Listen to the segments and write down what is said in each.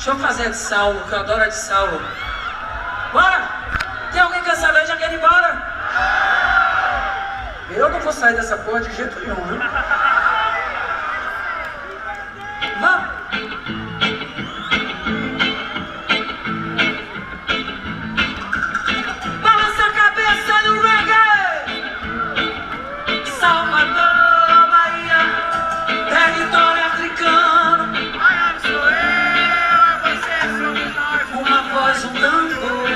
Deixa eu fazer a de Saulo, que eu adoro a de Saulo. Bora! Tem alguém que quer saber, já quer ir embora? Eu não vou sair dessa porra de jeito nenhum, viu? Vamos! Balança a cabeça no reggae! Salvador, Bahia, território africano. Baiano sou eu, vocês somos nós. Uma voz, um tambor.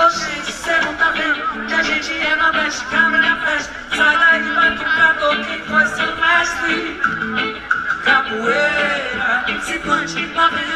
Ô gente, cê não tá vendo que a gente é nordeste, câmera na festa. Sai daí, batucador, quem foi seu mestre? Capoeira, se plante, lá vem